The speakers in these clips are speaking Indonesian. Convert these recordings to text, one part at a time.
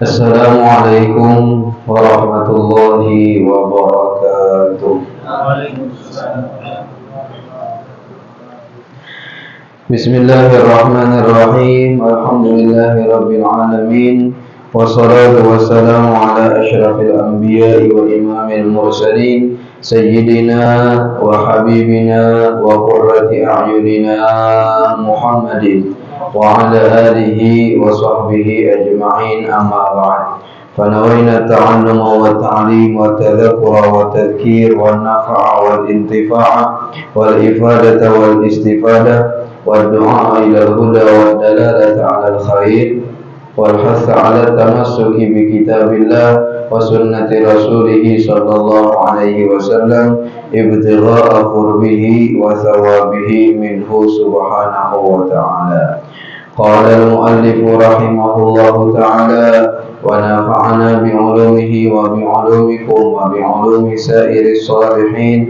Assalamualaikum warahmatullahi wabarakatuh. Bismillahirrahmanirrahim. Alhamdulillahirabbil alamin. Wassalatu wassalamu ala asyrafil anbiya'i wa imamil mursalin sayyidina wa habibina wa qurrati a'yunina Muhammadin wa ala alihi wa sahbihi ajma'in, amma ba'd. Fanawayna ta'alluma wa ta'lim wa tadhakkura wa tadhkir wa nafa'a wal intifa'a wal ifadata wal istifadah wa du'a ila al-huda wa dalalata 'ala al-khair wal hatha 'ala tamassuki bi kitabillah wa sunnati rasulih sallallahu alaihi wasallam ibtigha'a qurbihi wa thawabihi minhu subhanahu wa ta'ala. قال المؤلف رحمه الله تعالى ونفعنا بعلومه وبعلومكم وبعلوم سائر الصالحين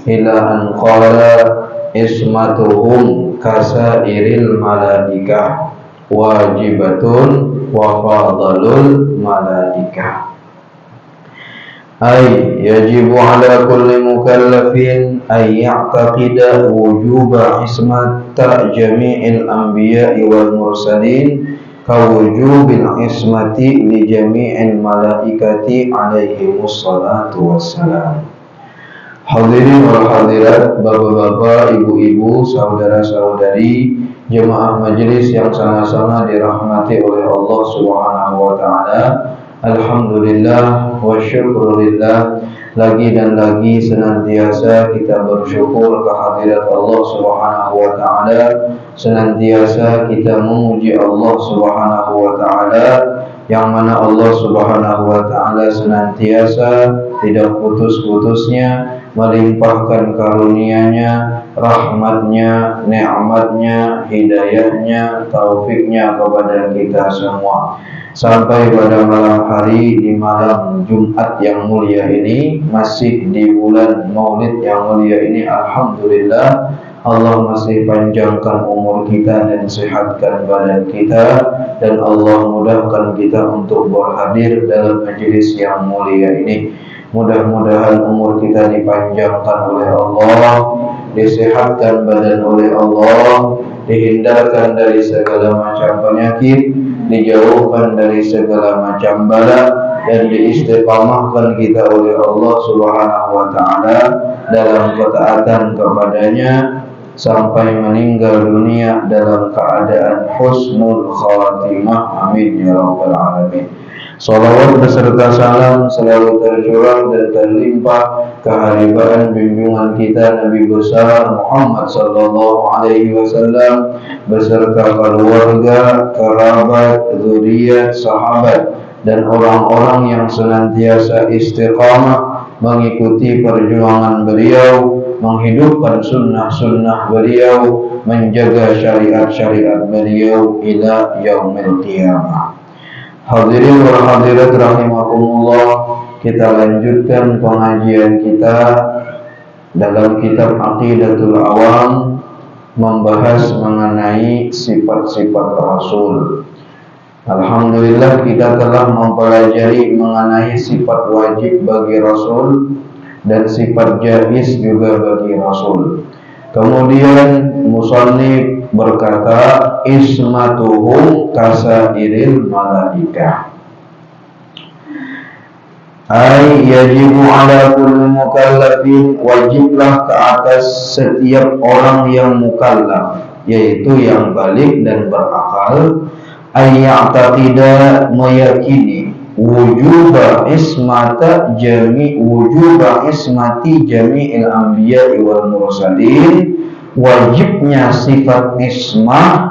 إلى أن قال اسمتهم كسائر الملائكة واجبة وفاضل الملائكة أي يجب على كل مكلف أن يعتقد وجوب عصمة جميع الأنبياء والمرسلين كوجوب العصمة لجميع الملائكة عليهم الصلاة والسلام. Hadirin wal hadirat, bapak-bapak, ibu-ibu, saudara-saudari, jemaah majelis yang sama-sama dirahmati oleh Allah Subhanahu wa taala. Alhamdulillah wa syukurillah, lagi dan lagi senantiasa kita bersyukur kehadirat Allah Subhanahu wa taala, senantiasa kita memuji Allah Subhanahu wa taala, yang mana Allah Subhanahu wa taala senantiasa tidak putus-putusnya melimpahkan karunia-Nya, rahmat-Nya, nikmat-Nya, hidayah-Nya, taufiknya kepada kita semua. Sampai pada malam hari di malam Jumat yang mulia ini, masih di bulan Maulid yang mulia ini, alhamdulillah Allah masih panjangkan umur kita dan sehatkan badan kita, dan Allah mudahkan kita untuk berhadir dalam majelis yang mulia ini. Mudah-mudahan umur kita dipanjangkan oleh Allah, disehatkan badan oleh Allah, dihindarkan dari segala macam penyakit, dijauhkan dari segala macam bala, dan diistiqamahkan kita oleh Allah Subhanahu wa taala dalam ketaatan kepadanya sampai meninggal dunia dalam keadaan husnul khatimah. Amin ya rabbal alamin. Salawat beserta salam selalu tercurah dan terlimpah keharibaan junjungan kita Nabi besar Muhammad sallallahu alaihi wasallam beserta keluarga, kerabat, zuriat, sahabat, dan orang-orang yang senantiasa istiqamah mengikuti perjuangan beliau, menghidupkan sunnah-sunnah beliau, menjaga syariat-syariat beliau ila yaumil qiyamah. Hadirin wal hadirat rahimakumullah, kita lanjutkan pengajian kita dalam kitab Aqidatul Awam, membahas mengenai sifat-sifat Rasul. Alhamdulillah kita telah mempelajari mengenai sifat wajib bagi Rasul dan sifat jaiz juga bagi Rasul. Kemudian musannif berkata ismatuhum kasairil malaikah, ay yajibu ala kulli mukallafin, wajiblah ke atas setiap orang yang mukallaf, yaitu yang balik dan berakal, ay ya'taqida, meyakini wujuba ismati jami'il anbiya'i wal mursalin, wajibnya sifat ismah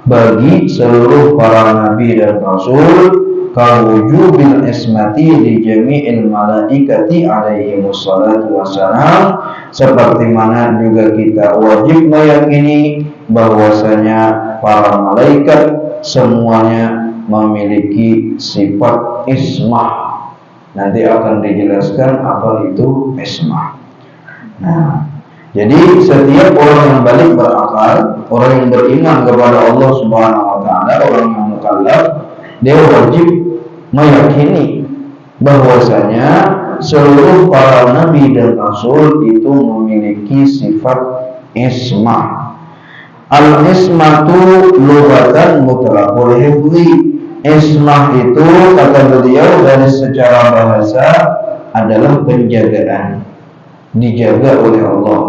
bagi seluruh para nabi dan rasul, kawujubil ismati li jami'il malaikati alaihimus salatu wassalam, seperti mana juga kita wajib meyakini bahwasanya para malaikat semuanya memiliki sifat ismah. Nanti akan dijelaskan apa itu ismah. Nah, jadi setiap orang yang balik berakal, orang yang beriman kepada Allah Subhanahu wa taala, orang yang mukallaf, dia wajib meyakini bahwasanya seluruh para nabi dan rasul itu memiliki sifat ismah. Al-ismatu lughatan mutlaqul hifzi. Ismah itu kata beliau dari secara bahasa adalah penjagaan, dijaga oleh Allah.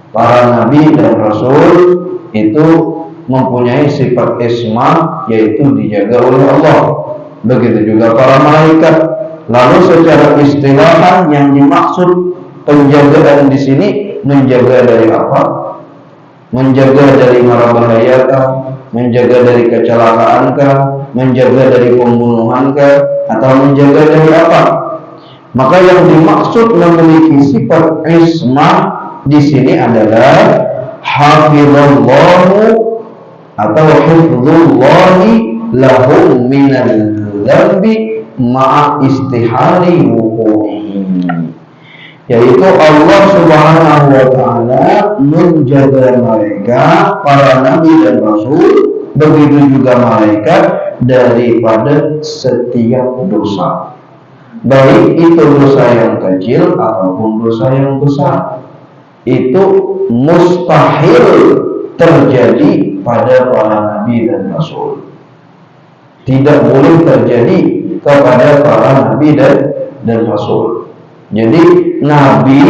Para nabi dan rasul itu mempunyai sifat ismah, yaitu dijaga oleh Allah. Begitu juga para malaikat. Lalu secara istilahan yang dimaksud penjagaan di sini menjaga dari apa? Menjaga dari mara bahayakah? Menjaga dari kecelakaankah? Menjaga dari pembunuhankah? Atau menjaga dari apa? Maka yang dimaksud memiliki sifat ismah di sini adalah hafizallahu atau hifzullahi lahum minal dzambi ma'a istihari wuqu'ihi, yaitu Allah Subhanahu wa ta'ala menjaga mereka, para nabi dan rasul, begitu juga malaikat, daripada setiap dosa, baik itu dosa yang kecil ataupun dosa yang besar. Itu mustahil terjadi pada para nabi dan rasul, tidak boleh terjadi kepada para nabi dan rasul. Jadi nabi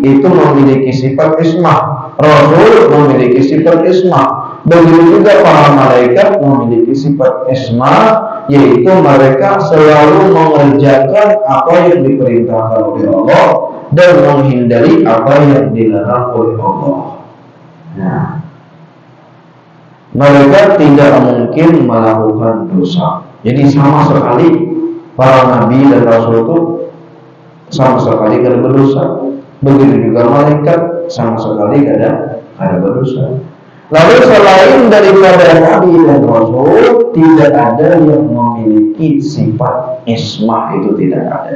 itu memiliki sifat ismah, rasul memiliki sifat ismah, begitu juga para malaikat memiliki sifat ismah, yaitu mereka selalu mengerjakan apa yang diperintahkan oleh Allah dan menghindari apa yang dilarang oleh Allah. Nah, mereka tidak mungkin melakukan dosa. Jadi sama sekali para nabi dan rasul itu sama sekali tidak berdosa. Begitu juga malaikat sama sekali tidak berdosa. Lalu selain daripada nabi dan rasul, tidak ada yang memiliki sifat ismah, itu tidak ada.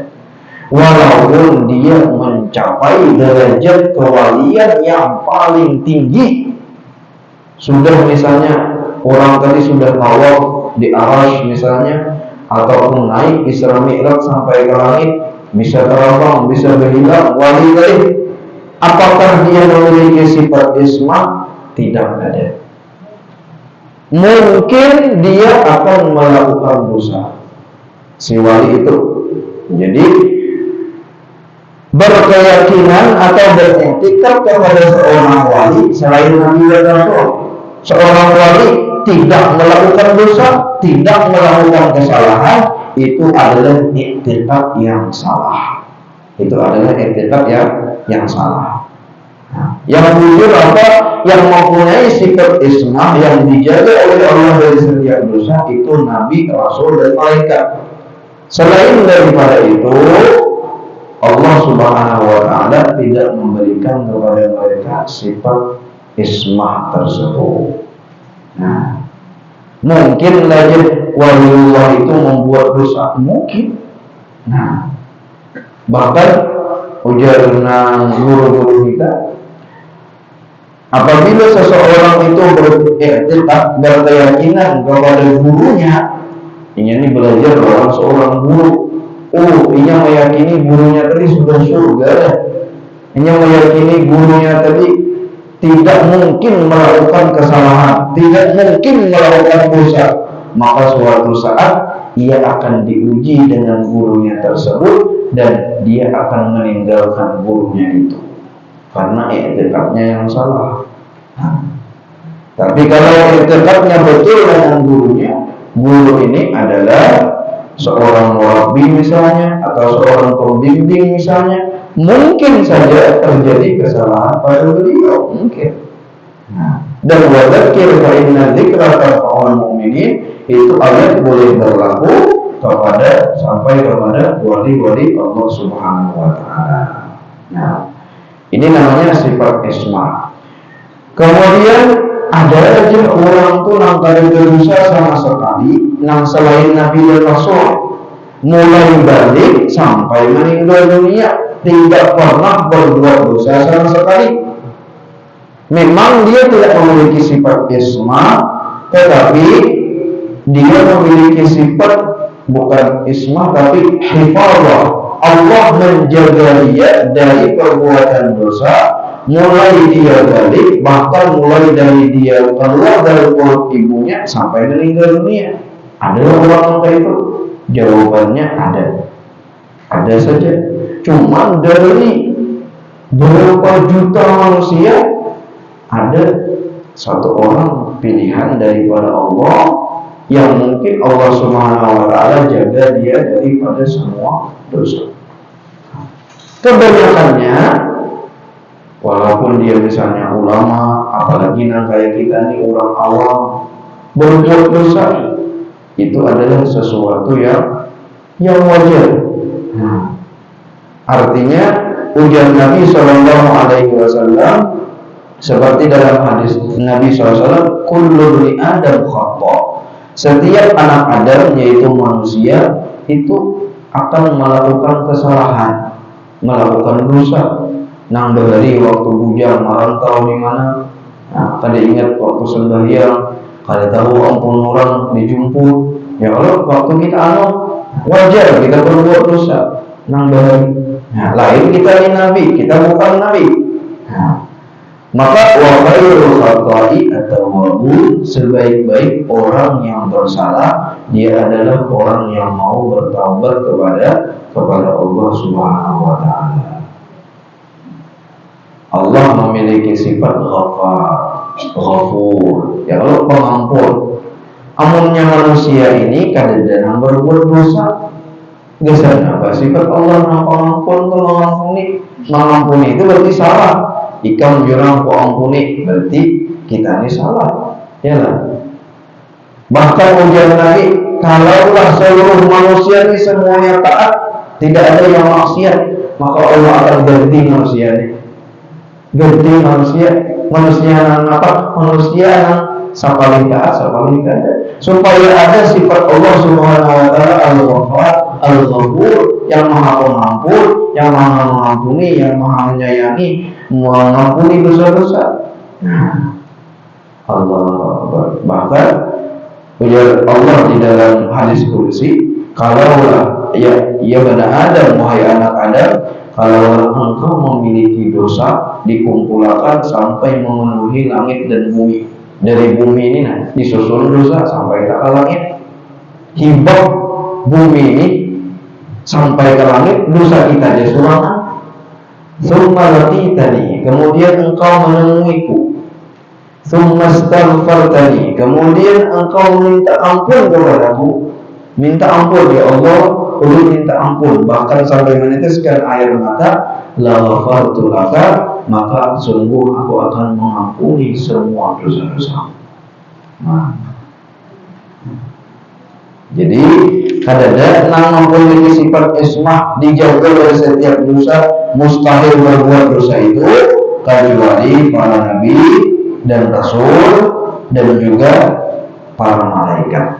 Walaupun dia mencapai derajat kewalian yang paling tinggi, sudah misalnya orang tadi sudah tawaf di Arasy misalnya, ataupun naik Isra Mi'raj sampai ke langit, bisa terbang, bisa berhilang, wali tadi, apakah dia memiliki sifat ismah? Tidak ada. Mungkin dia akan melakukan dosa, si wali itu. Jadi berkeyakinan atau beretikat kepada seorang wali selain nabi dan rasul, seorang wali tidak melakukan dosa, tidak melakukan kesalahan, itu adalah i'tiqad yang salah. Itu adalah i'tiqad yang salah. Nah, yang jujur apa? Yang mempunyai sifat ismah yang dijaga oleh Allah dari setiap dosa itu nabi, rasul, dan malaikat. Selain daripada itu, Allah Subhanahu wa ta'ala tidak memberikan kepada mereka sifat ismah tersebut. Nah, mungkin saja waliullah itu membuat dosa, mungkin. Nah, bahkan ujarna guru-guru kita, apabila seseorang itu beriktikad, berkeyakinan kepada gurunya, ini belajar orang seorang guru, ia meyakini gurunya tadi sudah surga, ia meyakini gurunya tadi tidak mungkin melakukan kesalahan, tidak mungkin melakukan dosa, maka suatu saat ia akan diuji dengan gurunya tersebut dan dia akan meninggalkan gurunya itu karena i'tiqadnya yang salah. Tapi kalau i'tiqadnya betul dengan gurunya, guru ini adalah seorang murabbi misalnya, atau seorang pembimbing misalnya, mungkin saja terjadi kesalahan pada beliau, mungkin. Dan wadzakir fa inna dzikra tanfa'ul mu'minin, itu ayat boleh berlaku kepada sampai kepada wali-wali Allah Subhanahu wa ta'ala. Nah, ini namanya sifat ismah. Kemudian ada aja orang tuh nang kada dosa sama sekali, nang selain Nabi dan Rasul, mulai balik sampai meninggal dunia tidak pernah berbuat dosa sama sekali. Memang dia tidak memiliki sifat ismah, tetapi dia memiliki sifat bukan ismah tapi hifadzah. Allah menjaga dia dari perbuatan dosa, mulai dia balik, bahkan mulai dari dia keluar dari perut ibunya sampai meninggal dunia. Ada orang kayak itu? Jawabannya ada saja. Cuman dari berapa juta manusia ada satu orang pilihan daripada Allah yang mungkin Allah Subhanahu wa Ta'ala jaga dia daripada semua dosa. Kebanyakannya, walaupun dia misalnya ulama, apalagi kayak kita nih orang awam, berbuat dosa itu adalah sesuatu yang wajar. Artinya ujian Nabi Shallallahu Alaihi Wasallam seperti dalam hadis Nabi SAW, kullu bani Adam khata. Setiap anak Adam yaitu manusia itu akan melakukan kesalahan, melakukan dosa. Nang dari waktu bujang merantau di mana, kada ingat waktu sembahyang, kada tahu ampun orang dijemput. Ya Allah, waktu kita wajar kita berbuat dosa. Nang dari, lain kita ini nabi, kita bukan nabi. Maka wa khairul khata'i at-tawwabun, sebaik-baik orang yang bersalah dia adalah orang yang mau bertaubat kepada Allah Subhanahu wa Ta'ala. Allah memiliki sifat Ghafur, ya Allah pengampun. Amunnya manusia ini kadang-kadang berbuat dosa. Gesan apa sifat Allah yang pengampun itu mengampuni itu berarti salah. Ikam jurang ku ampuni berarti kita ini salah, ya lah. Bahkan ujian lagi, kalaulah seluruh manusia ini semuanya taat, tidak ada yang maksiat, maka Allah akan ganti manusia ini. Ganti manusia yang apa? Manusia yang sapaling taat, sapaling kada. Supaya ada sifat Allah Subhanahu wa Ta'ala Al-Ghafar, Al-Ghafur, yang maha pengampun, yang maha mengampuni, yang maha menyayangi, mengampuni dosa-dosa. Allah. Bahkan ujar Allah di dalam hadis kursi, kalaulah ya bani Adam, wahai anak Adam, kalau engkau memiliki dosa dikumpulkan sampai memenuhi langit dan bumi. Dari bumi ini disusul dosa sampai ke langit. Hibah bumi ini sampai ke langit, dosa kita disuruhkan. Summa laqitani, kemudian engkau menemuiku. Summa astaghfartani, kemudian engkau minta ampun kepadaku. Minta ampun ya Allah, ulun minta ampun, bahkan sampai meneteskan air mata. La ghafartu laka, maka sungguh aku akan mengampuni semua dosa-dosa. Jadi kadang-kadang memiliki sifat ismah, dijaga dari setiap dosa, mustahil berbuat dosa itu kecuali para nabi dan rasul dan juga para malaikat.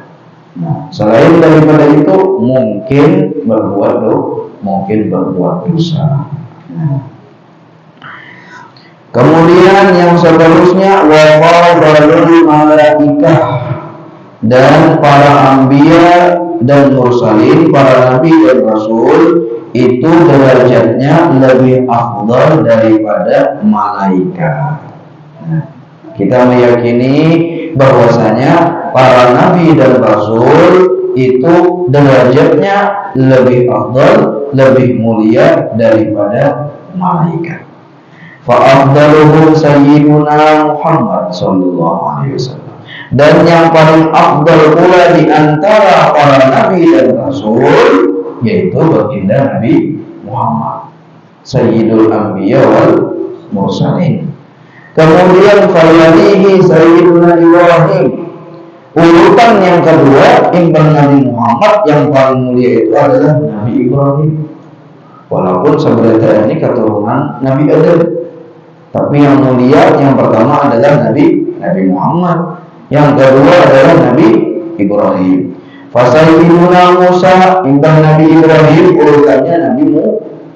Selain daripada itu mungkin berbuat dosa. Kemudian yang seterusnya wa fadlul malaikah, dan para anbiya dan mursalin, para nabi dan rasul itu derajatnya lebih afdal daripada malaikat. Kita meyakini bahwasanya para nabi dan rasul itu derajatnya lebih afdal, lebih mulia daripada malaikat. Fa afdaluhum sayyiduna Muhammad sallallahu alaihi wasallam. Dan yang paling afdal pula di antara para nabi dan rasul yaitu baginda Nabi Muhammad, sayyidul anbiya wal mursalin. Kemudian fayalihi sayyiduna Ibrahim. Urutan yang kedua imbang Nabi Muhammad, yang paling mulia itu adalah Nabi Ibrahim. Walaupun sebenarnya ini keturunan Nabi Adam, tapi yang mulia yang pertama adalah Nabi Muhammad, yang kedua adalah Nabi Ibrahim. Fasayyiduna Musa, imbang Nabi Ibrahim urutannya Nabi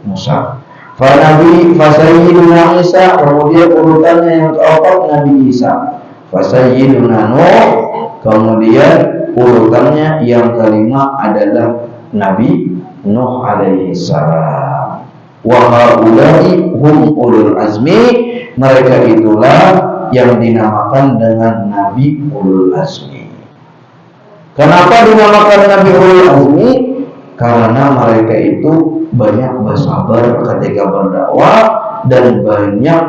Musa. Fasayyiduna Isa, kemudian urutannya yang keempat Nabi Isa. Fasayyiduna Nuh, kemudian urutannya yang kelima adalah Nabi Nuh alaihi salam. Wa haula'i hum ulul azmi, mereka itulah yang dinamakan dengan Nabi ulul azmi. Kenapa dinamakan Nabi ulul azmi? Karena mereka itu banyak bersabar ketika berdakwah dan banyak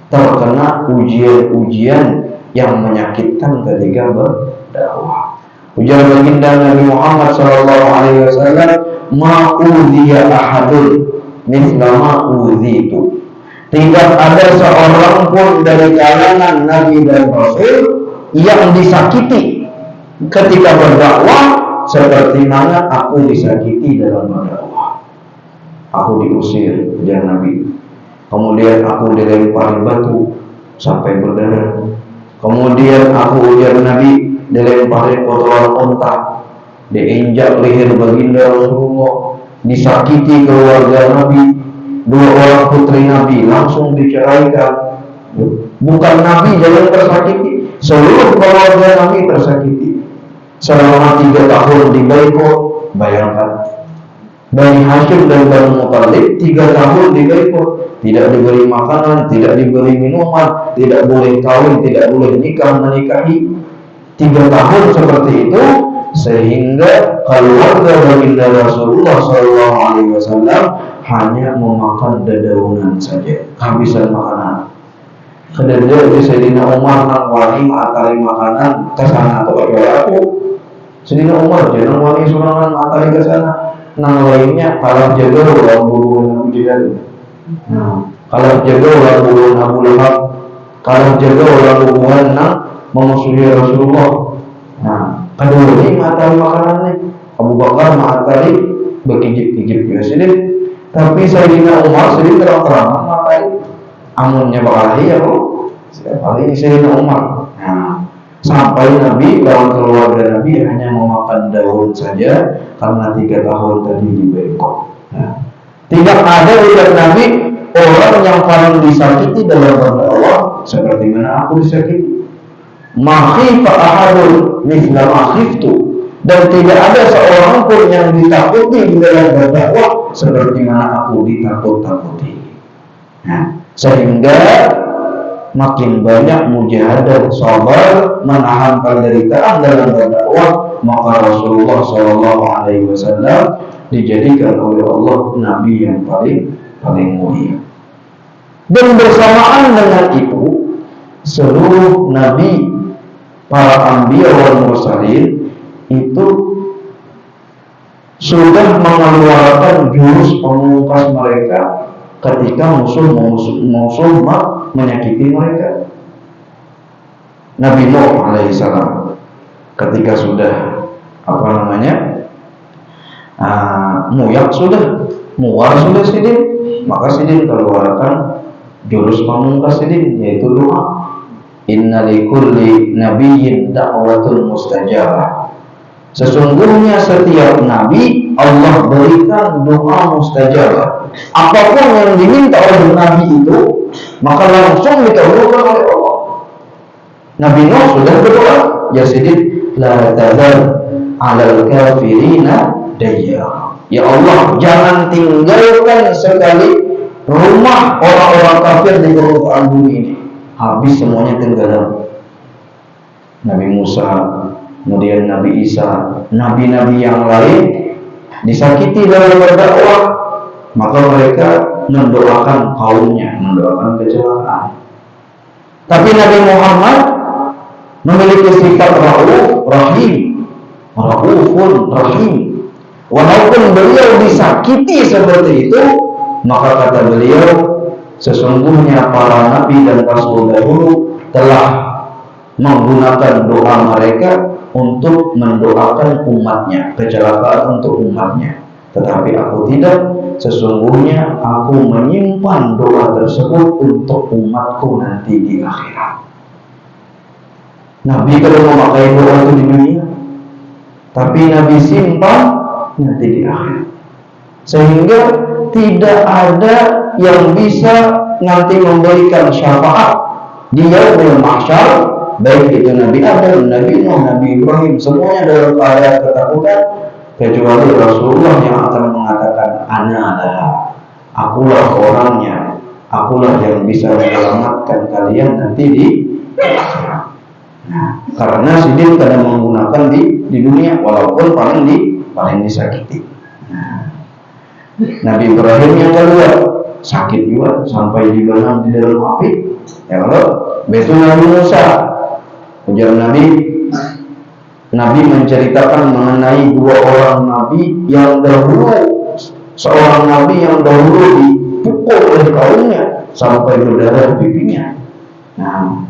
terkena ujian-ujian yang menyakitkan ketika berdakwah. Ujar baginda Nabi Muhammad SAW, ma'udhiya ahadun mithla ma'udhitu. Tidak ada seorang pun dari kalangan Nabi dan Rasul yang disakiti ketika berdakwah seperti mana aku disakiti dalam berdakwah. Aku diusir, ujar Nabi. Kemudian aku dilempari batu sampai berdarah. Kemudian aku, ujar Nabi, dilempari kotoran unta, diinjak leher baginda Rasulullah, disakiti keluarga Nabi, 2 orang putri Nabi langsung diceraikan. Bukan Nabi jangan tersakiti, seluruh keluarga Nabi tersakiti. Selama 3 tahun di boikot, bayangkan. Bani Hashim dan Bani Muthalib 3 tahun di boikot, tidak diberi makanan, tidak diberi minuman, tidak boleh kawin, tidak boleh nikah menikahi. 3 tahun seperti itu, sehingga keluarga baginda Rasulullah SAW hanya memakan dedaunan saja, kehabisan makanan. Kedua di Sayyidina Umar nang wani matari makanan kesana atau aku. Sayyidina Umar jangan wani surangan matari kesana. Nang lainnya kalah jaga orang bulu Abu Jahal, kalah jaga orang bulu Abu Lahab, kalah jaga orang hubungan nang memusuhi Rasulullah. Kedua ini materi makanannya Abu Bakar materi berkijip-kijip presiden, tapi Sayyidina Umar sendiri terang-terangan materi amunnya bakal ya bro, setiap kali Sayyidina Umar. Sampai Nabi lawan keluarga Nabi hanya memakan daun saja karena 3 tahun tadi di bengkok. Tidak ada ujar Nabi orang yang paling disakiti dalam berdakwah seperti mana aku disakiti. Makhifa ahadun mithla makhiftu, dan tidak ada seorang pun yang ditakuti di dalam berdakwah seperti mana aku ditakut-takuti. Sehingga makin banyak mujahadah, sabar, menahan penderitaan dalam berdakwah, maka Rasulullah SAW dijadikan oleh Allah Nabi yang paling mulia. Dan bersamaan dengan itu, seluruh Nabi, para anbiya wal mursalin itu sudah mengeluarkan jurus pemungkas mereka ketika musuh menyakiti mereka. Nabi Nuh alaihissalam ketika sudah muak sudah muar sudah sidin, maka sidin keluarkan jurus pamungkas sidin, yaitu doa. Inna likulli nabiyyin da'watun mustajabah. Sesungguhnya setiap nabi Allah berikan doa mustajabah. Apapun yang diminta oleh nabi itu, maka langsung dikabulkan oleh Allah. Nabi Nuh sudah berdoa, ya sidin, la tadar 'alal kafirina dayyara. Ya Allah, jangan tinggalkan sekali rumah orang-orang kafir di permukaan bumi ini. Habis semuanya tenggelam. Nabi Musa, kemudian Nabi Isa, nabi-nabi yang lain disakiti dalam berdakwah, maka mereka mendoakan kaumnya, mendoakan kecelakaan. Tapi Nabi Muhammad memiliki sifat raufun rahim. Walaupun beliau disakiti seperti itu, maka kata beliau, sesungguhnya para nabi dan rasul dahulu telah menggunakan doa mereka untuk mendoakan umatnya, kecelakaan untuk umatnya. Tetapi aku tidak, sesungguhnya aku menyimpan doa tersebut untuk umatku nanti di akhirat. Nabi kalau memakai doa itu di dunia, tapi Nabi simpan nanti di akhirat. Sehingga tidak ada yang bisa nanti memberikan syafaat di yaumul mahsyar baik itu Nabi Adam, Nabi Nuh, Nabi Ibrahim, semuanya dalam keadaan ketakutan, kecuali Rasulullah yang akan mengatakan, ana adalah, akulah orangnya, akulah yang bisa menyelamatkan kalian nanti di akhirat. Nah, karena sidin kadang menggunakan di dunia, walaupun paling disakiti. Nah, Nabi Ibrahim yang kedua sakit juga sampai dibanam di dalam api. Ya kalau betul Nabi Musa, ujar Nabi menceritakan mengenai dua orang Nabi yang dahulu, seorang Nabi yang dahulu dipukul oleh kaumnya sampai berdarah pipinya. Nah,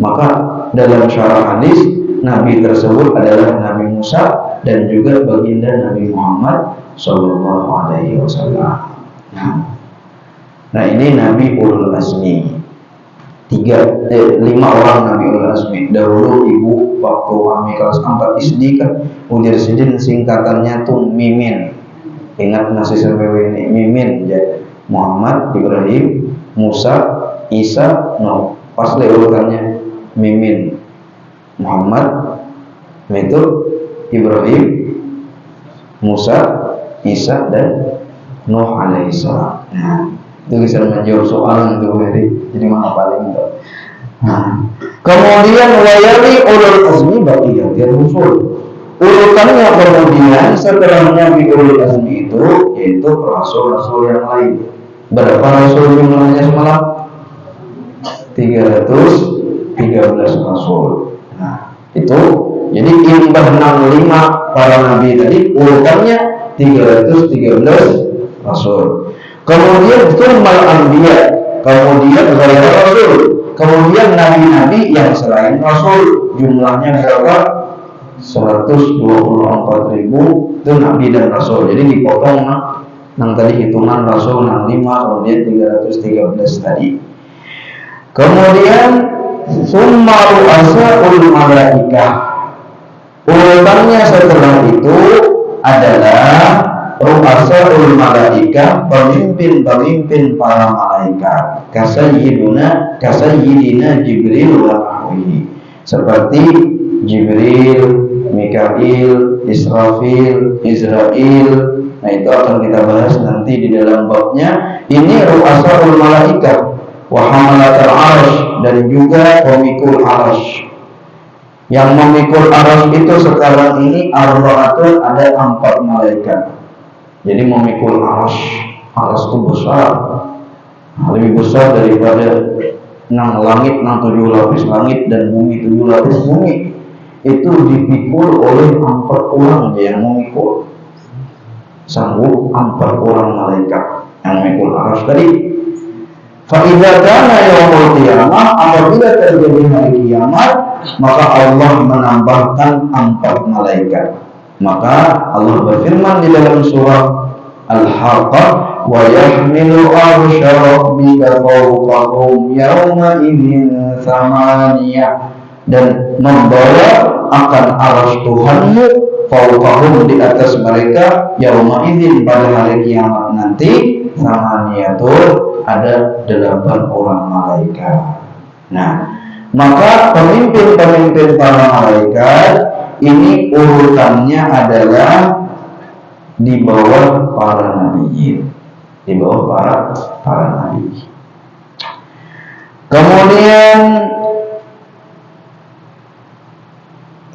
maka dalam syarah hadis Nabi tersebut adalah Nabi Musa dan juga baginda Nabi Muhammad Sallallahu Alaihi Wasallam. Nah ini Nabi Ulul Azmi. 5 orang Nabi Ulul Azmi. Dahulu ibu waktu kami kelas 4 SD kan ujar sidin singkatannya tuh Mimin. Ingat nasi sampai ini Mimin ya. Muhammad, Ibrahim, Musa, Isa, Nuh. Pas urutannya Mimin, Muhammad, itu Ibrahim, Musa, Isa dan Nuh alaihissalam. Nah, itu bisa menjawab soalan itu jadi paling itu. Nah, kemudian wayali ulul azmi baqiyatir rusul. Urutannya kemudian setelah Nabi Ulul Azmi itu yaitu rasul-rasul yang lain. Berapa rasul jumlahnya semalam? 313 rasul. Nah, itu jadi imbah 65 para nabi tadi urutannya 313 rasul. Kemudian tsummal anbiya, kemudian ghairu rasul, kemudian nabi-nabi yang selain rasul jumlahnya berapa? 124.000 itu nabi dan rasul. Jadi dipotong yang tadi hitungan rasul 65 kemudian 313 tadi. Kemudian summa ru'asaul malaikah. Urutannya setelah itu adalah ru'asaul malaikah, pemimpin-pemimpin para malaikat. Kasayyidina Jibril wa nahwihi. Seperti Jibril, Mikail, Israfil, Israil. Nah itu akan kita bahas nanti di dalam babnya. Ini ru'asaul malaikah wa hamalatul arsy, dan juga pemikul arsy. Yang memikul arsy itu sekarang ini arba'atun, ada 4 malaikat. Jadi memikul arsy itu besar, lebih besar daripada 6 langit, 7 lapis langit dan bumi 7 lapis bumi. Itu dipikul oleh 4 orang yang memikul. Sanggup 4 orang malaikat yang memikul arsy tadi. Fa'idha kana yaumul qiyamah, apabila terjadi hari kiamat, maka Allah menambahkan 4 malaikat. Maka Allah berfirman di dalam surah Al-Haqqah, wa yahmilu arsya rabbika fawqahum yawma idzin thamaniyah, dan membawa akan arsy Tuhanmu fawqahum, di atas mereka, yawma idzin, pada hari kiamat nanti, thamaniyatul, ada 8 orang malaikat. Nah, maka pemimpin-pemimpin para malaikat ini urutannya adalah di bawah para nabi, di bawah para nabi. Kemudian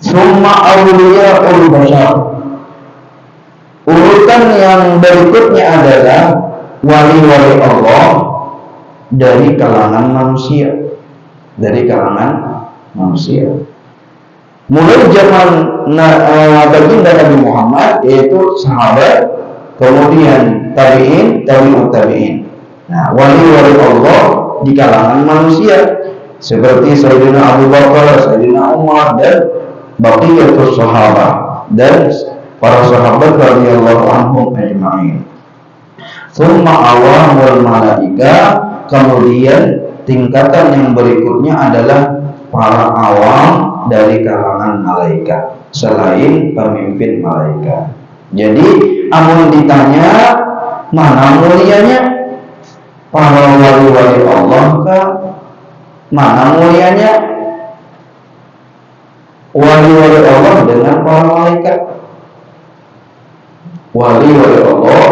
summa awliyaul bashar. Urutan yang berikutnya adalah wali-wali Allah dari kalangan manusia, mulai zaman baginda Nabi Muhammad, yaitu sahabat, kemudian tabi'in, tabi'ut tabi'in. Nah, wali-wali Allah di kalangan manusia seperti Sayyidina Abu Bakar, Sayyidina Umar, dan baqiyatus sahabat dan para sahabat radhiyallahu anhum ajma'in. Summa awamul malaika, kemudian tingkatan yang berikutnya adalah para awam dari kalangan malaikat selain pemimpin malaikat. Jadi amun ditanya mana mulianya para wali-wali Allah kah? Mana mulianya wali-wali Allah dengan para malaikat. Wali-wali Allah,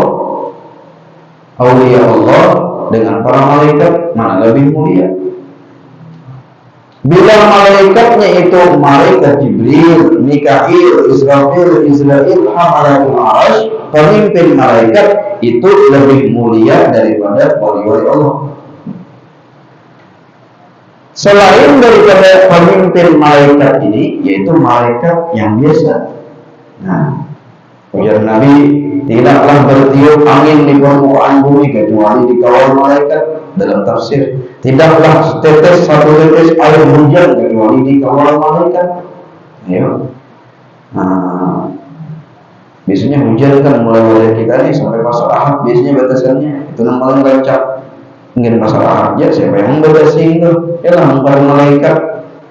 aulia Allah dengan para malaikat, mana lebih mulia? Bila malaikatnya itu malaikat Jibril, Mikail, Israfil, Hamalatul Arsh, pemimpin malaikat, itu lebih mulia daripada wali-wali Allah. Selain daripada pemimpin malaikat ini, yaitu malaikat yang biasa. Nah, ujar Nabi, tidaklah bertiup angin di permukaan bumi kecuali dikawal malaikat. Dalam tafsir, tidaklah satu tetes air hujan kecuali dikawal malaikat. Ayo. Nah, biasanya hujan kan mulai dari kita nih sampai pasar Ahad, biasanya batasannya itu paling lancar. Mungkin pasar Ahad aja, siapa yang membatasi itu? Yalah, para malaikat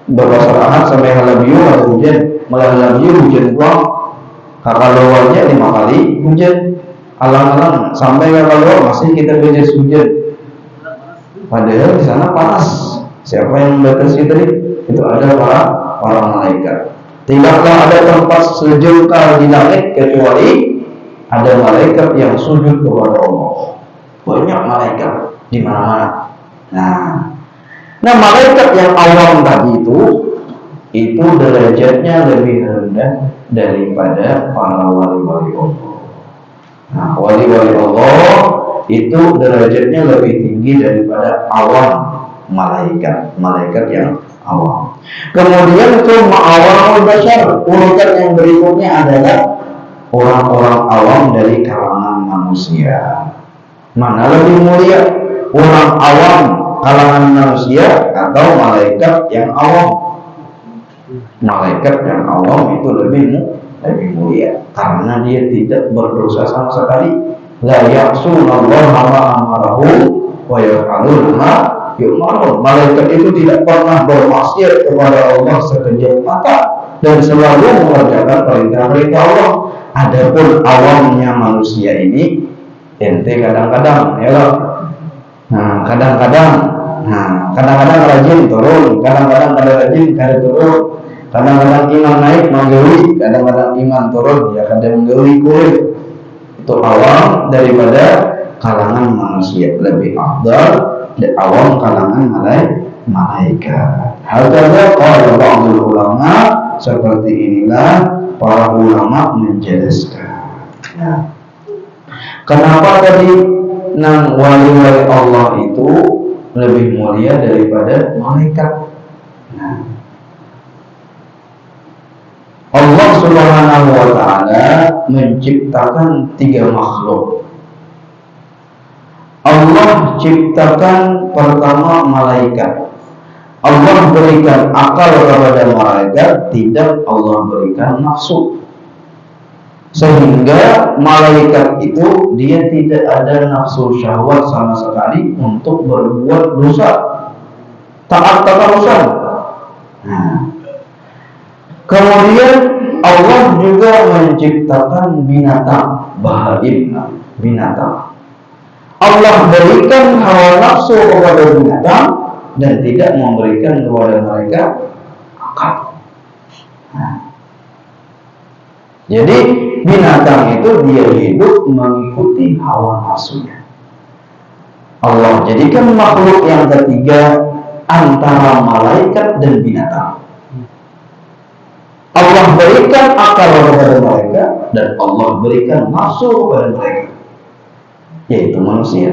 berpasar Ahad sampai Halabiyu ada hujan, malah Halabiyu hujan pulang. Kakak luarnya 5 kali hujan, alang-alang sampai kakak luar masih kita belajar hujan. Padahal di sana panas. Siapa yang membatasi tadi? Itu ada para malaikat. Tidaklah ada tempat sejengkal di langit kecuali ada malaikat yang sujud kepada Allah. Banyak malaikat di mana-mana. Nah, malaikat yang awam tadi itu derajatnya lebih rendah daripada para wali-wali Allah. Nah, wali-wali Allah itu derajatnya lebih tinggi daripada awam malaikat yang awam. Kemudian awam basyar, urutan yang berikutnya adalah orang-orang awam dari kalangan manusia. Mana lebih mulia, orang awam kalangan manusia atau malaikat yang awam? Malaikat yang awam itu lebih mulia karena dia tidak berdosa sama sekali. La ya'sunallaha ma amarahu wa yaf'aluna ma yu'marun. Malaikat itu tidak pernah bermaksiat kepada Allah sekejap mata dan selalu mengerjakan perintah-perintah Allah. Adapun awamnya manusia ini, ente kadang-kadang ya, kadang-kadang rajin turun, kadang-kadang kada rajin kada turun. Kadang-kadang iman naik menggawi, kadang-kadang iman turun, ya kadang menggawi kulit. Itu awam daripada kalangan manusia, lebih afdal dari awam kalangan malaikat. Hadza qala ba'dul ulama, seperti inilah para ulama menjelaskan. Nah, kenapa tadi wali-wali Allah itu lebih mulia daripada malaikat? Nah, Allah Subhanahu wa ta'ala menciptakan 3 makhluk. Allah ciptakan pertama malaikat. Allah berikan akal kepada malaikat, tidak Allah berikan nafsu. Sehingga malaikat itu dia tidak ada nafsu syahwat sama sekali untuk berbuat dosa, taat tarusan. Nah, kemudian Allah juga menciptakan binatang, binatang. Allah berikan hawa nafsu kepada binatang dan tidak memberikan kepada mereka akal. Nah, jadi binatang itu dia hidup mengikuti hawa nafsunya. Allah jadikan makhluk yang ketiga antara malaikat dan binatang. Allah berikan akal kepada mereka dan Allah berikan nafsu kepada mereka, yaitu manusia.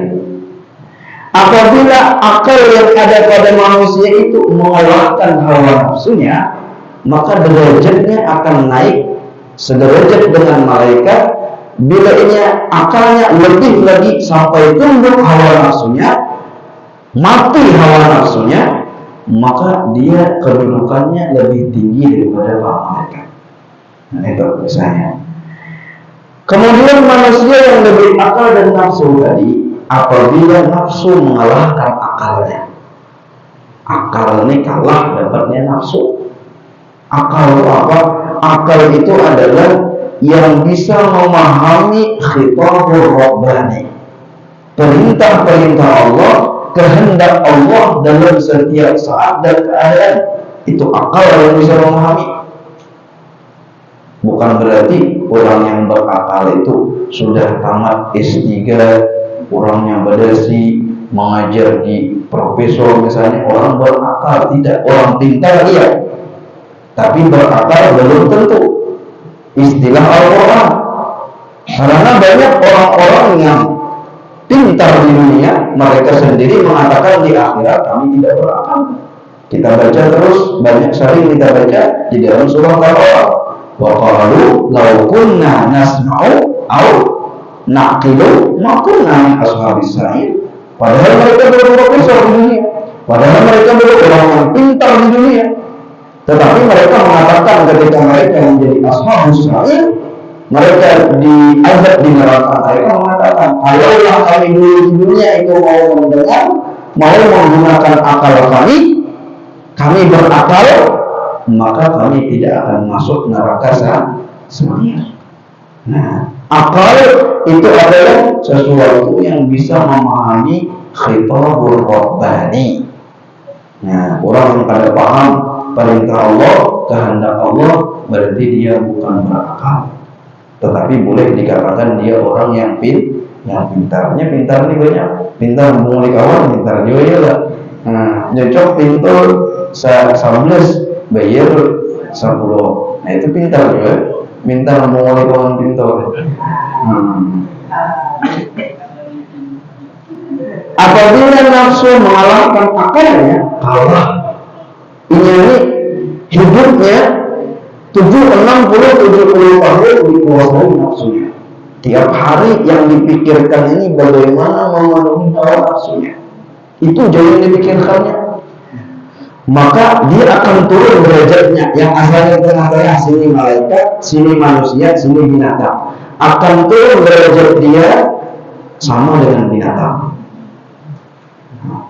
Apabila akal yang ada pada manusia itu mengalahkan hawa nafsunya, maka derajatnya akan naik sederajat dengan malaikat. Bila ini akalnya lebih lagi sampai tumbuh hawa nafsunya, mati hawa nafsunya, maka dia kedudukannya lebih tinggi daripada para malaikat. Nah, itu misalnya. Kemudian manusia yang lebih akal dan nafsu tadi, apabila nafsu mengalahkan akalnya, akal ini kalah dapatnya nafsu. Akal itu apa? Akal itu adalah yang bisa memahami khitabur rabbani, perintah-perintah Allah, kehendak Allah dalam setiap saat dan keadaan. Itu akal yang bisa memahami. Bukan berarti orang yang berakal itu sudah tamat S3, orangnya berdasi, mengajar di profesor misalnya, orang berakal. Tidak, orang pintar dia, tapi berakal belum tentu. Istilah Al-Quran. Karena banyak orang-orang yang pintar di dunia, mereka sendiri mengatakan di akhirat kami tidak berakal. Kita baca terus, banyak sekali kita baca di dalam surah Al-Qur'an. Wa qalu law kunna nasma'u aw naqilu ma kunna min ashabis sa'ir. Padahal mereka belum profesor di dunia, padahal mereka belum orang yang pintar di dunia, tetapi mereka mengatakan ketika mereka menjadi ashabus sa'ir, mereka diazab di neraka, mereka mengatakan, kalaulah kami dulu di dunia itu mau mendengar, mau menggunakan akal kami berakal, maka kami tidak akan masuk neraka sa'ir. Nah, akal itu adalah sesuatu yang bisa memahami khitabur rabbani. Nah, orang yang pada paham perintah Allah, kehendak Allah, berarti dia bukan berakal, tetapi boleh dikatakan dia orang yang pintarnya pintar nih banyak, pintar mengulik kawan, pintar juga ya lah. Nah, nyocok pintar 11 bayar 10. Nah, itu pintar juga, pintar mengulik kawan pintar. Apabila nafsu mengalahkan akalnya, kalah. Ini hidupnya 70 tahun dikuasai nafsunya. Tiap hari yang dipikirkan ini bagaimana memenuhi hawa nafsunya. Itu jauh yang dipikirkannya. Maka dia akan turun derajatnya. Yang asalnya tengah-tengah, sini malaikat, sini manusia, sini binatang, akan turun derajat dia sama dengan binatang.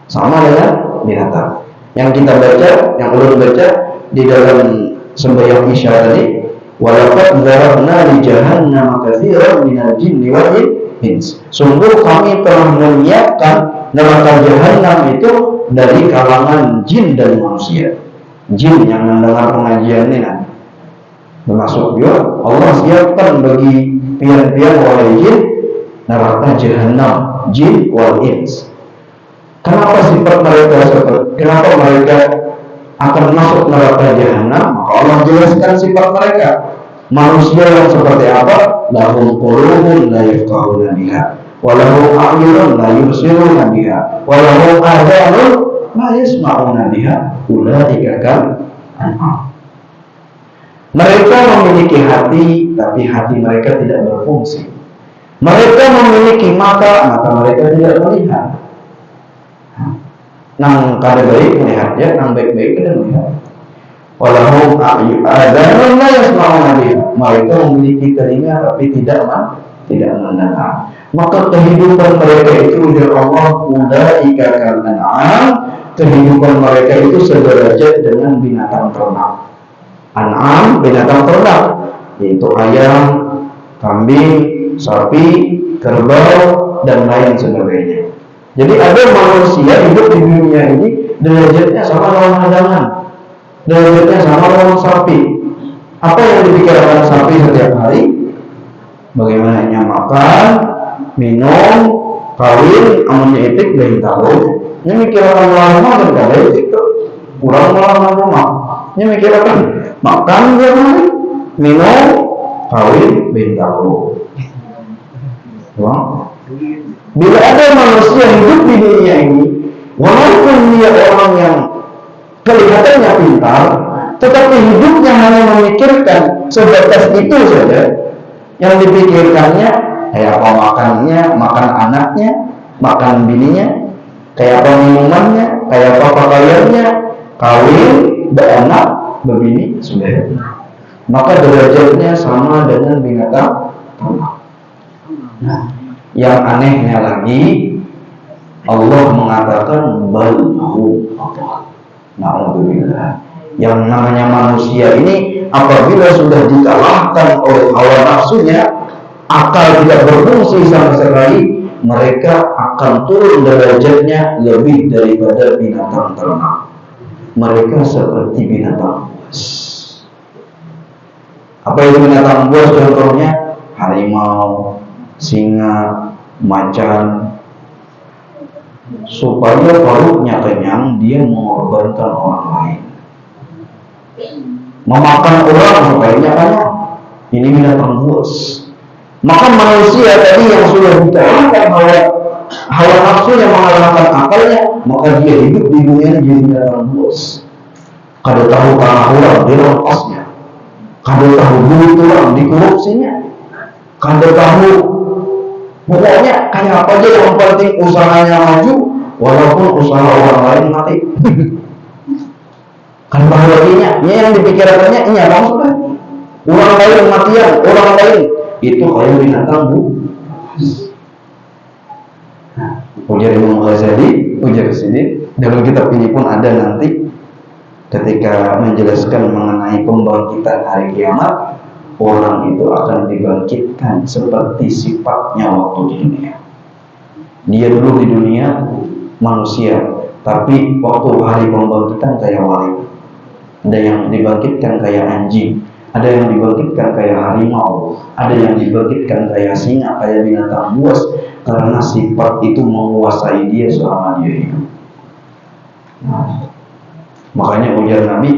Sama dengan binatang. Yang kita baca, yang ulun baca di dalam sembahyang Isya tadi, walaqad dzarabna li jahannam katsiran minal jinni wal ins. Sungguh kami telah menyiapkan neraka jahanam itu dari kalangan jin dan manusia. Jin yang mendengar pengajian ini nanti termasuk juga Allah siapkan bagi pian-pian wahai jin neraka jahanam, jin wal ins. Kenapa sifat mereka seperti? Kenapa mereka akan masuk neraka jahanam? Maka Allah jelaskan sifat mereka. Manusia yang seperti apa? Lahum qulubun la yafqahuna biha, wa lahum a'yunun la yubsiruna biha, wa lahum adhanun la yasma'una biha, ulaika kal an'am. Mereka memiliki hati, tapi hati mereka tidak berfungsi. Mereka memiliki mata, mata mereka tidak melihat. Nang kada baik melihatnya, nang baik-baik kada melihat. Walahum a'yunun la yasma'una biha. Mereka memiliki telinga tapi tidak mendengar. Maka kehidupan mereka itu dari Allah ulaika kal an'am. Kehidupan mereka itu sederajat dengan binatang ternak. An'am, binatang ternak, yaitu ayam, kambing, sapi, kerbau, dan lain sebagainya. Jadi ada manusia hidup di dunia ini derajatnya sama lawan hadangan, derajatnya sama lawan sapi. Apa yang dipikirkan sapi setiap hari? Bagaimana makan, minum, kawin, amunnya etik dari tahu. Ini mikirkan lama dan kada etik tuh. Kurang lama rumah. Ini mikirkan makan dia minum, kawin, tahu. Bila ada manusia hidup di dunia ini, walaupun dia orang yang kelihatannya pintar, tetapi hidupnya hanya memikirkan sebatas itu saja. Yang dipikirkannya kayak apa makannya, makan anaknya, makan bininya, kayak apa minumannya, kayak apa pakaiannya, kawin, beranak, berbini, sudah. Maka derajatnya sama dengan binatang. Nah, yang anehnya lagi, Allah mengatakan balhum apa? Na'udzubillah. Yang namanya manusia ini apabila sudah dikalahkan oleh hawa nafsunya, akal tidak berfungsi sama sekali, mereka akan turun derajatnya lebih daripada binatang ternak. Mereka seperti binatang buas. Apa itu binatang buas? Contohnya harimau, singa, macan. Supaya perutnya kenyang, dia mengorbankan orang lain, memakan orang supaya kenyang. Ini binatang buas. Maka manusia tadi yang sudah dikatakan bahwa hawa nafsu yang mengalahkan akalnya, maka dia hidup di dunia ini jadi binatang buas. Kada tahu tanah orang dirampasnya, kada tahu duit orang dikorupsinya, kada tahu pokoknya kayak apa aja, yang penting usahanya maju walaupun usaha orang lain mati. Kan bahagianya, yang dipikirkannya ini apa sudah orang lain matian, orang lain itu kayak binatang buas. Ujar Imam Ghazali, ujar sini dalam kitab ini pun ada nanti ketika menjelaskan mengenai pembangkitan hari kiamat, orang itu akan dibangkitkan seperti sifatnya waktu di dunia. Dia dulu di dunia manusia, tapi waktu hari pembangkitan kayak wali. Ada yang dibangkitkan kayak anjing, ada yang dibangkitkan kayak harimau, ada yang dibangkitkan kayak singa, kayak binatang buas, karena sifat itu menguasai dia selama dia hidup. Makanya ujar Nabi,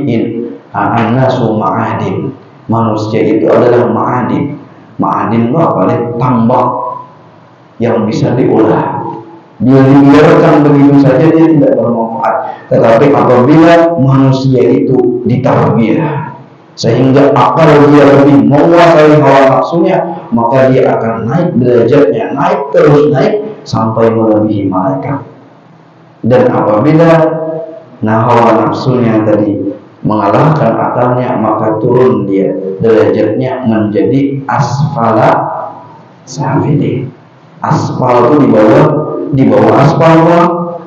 an-nasu ma'adin. Manusia itu adalah ma'adin. Ma'adin itu apa? Tambang yang bisa diolah. Dia dibiarkan begitu saja, dia tidak bermanfaat. Tetapi apabila manusia itu ditarbiyah sehingga akal dia lebih menguasai hawa nafsunya, maka dia akan naik derajatnya, naik terus naik sampai melebihi malaikat. Dan apabila hawa nafsunya tadi mengalahkan akalnya, maka turun dia derajatnya menjadi asfala safilin. Aspal itu di bawah aspal,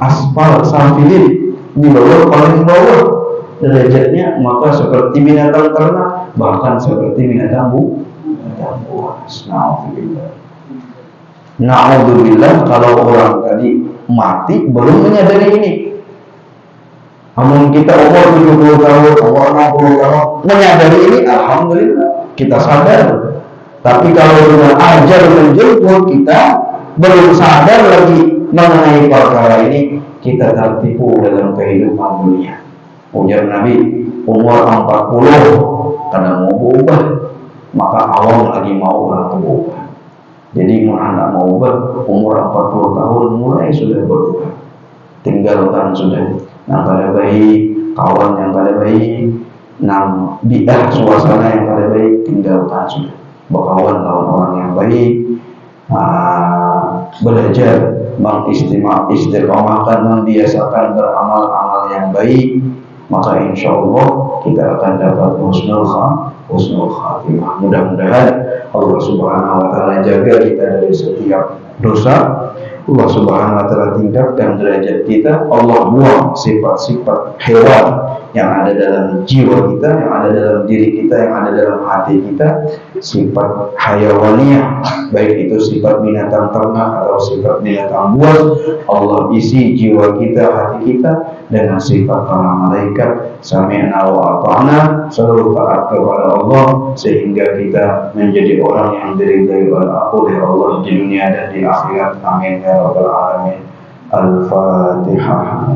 aspal safilin di bawah, paling bawah derajatnya, maka seperti binatang ternak, bahkan seperti binatang buas. Na'udzubillah, kalau orang tadi mati belum menyadari ini. Namun kita umur 70 tahun, umur 60 tahun menyadari ini, alhamdulillah kita sadar. Tapi kalau sudah ajal menjemput, kita belum sadar lagi mengenai perkara ini, kita tertipu dalam kehidupan dunia. Ujar Nabi, umur 40 kadang mau berubah, maka awam lagi mau orang berubah. Jadi anak mau berubah, umur 40 tahun mulai sudah berubah. Tinggalkan sudah yang kada baik, kawan yang kada baik, bidah suasana yang kada baik, tinggalkan sudah. Berkawan lawan orang yang baik, belajar mengistiqomahkan, membiasakan beramal-amal yang baik, maka insya Allah kita akan dapat husnul khatimah. Mudah-mudahan Allah Subhanahu wa Ta'ala jaga kita dari setiap dosa. Allah Subhanahu wa Ta'ala tingkatkan derajat kita. Allah buang sifat-sifat hewan yang ada dalam jiwa kita, yang ada dalam diri kita, yang ada dalam hati kita, sifat hayawaniyah, baik itu sifat binatang ternak atau sifat binatang buas. Allah isi jiwa kita, hati kita dengan sifat para malaikat, sami'na wa ata'na, selalu taat kepada Allah, sehingga kita menjadi orang yang diridhai oleh Allah di dunia dan di akhirat. Amin ya rabbal alamin. Al-Fatihah.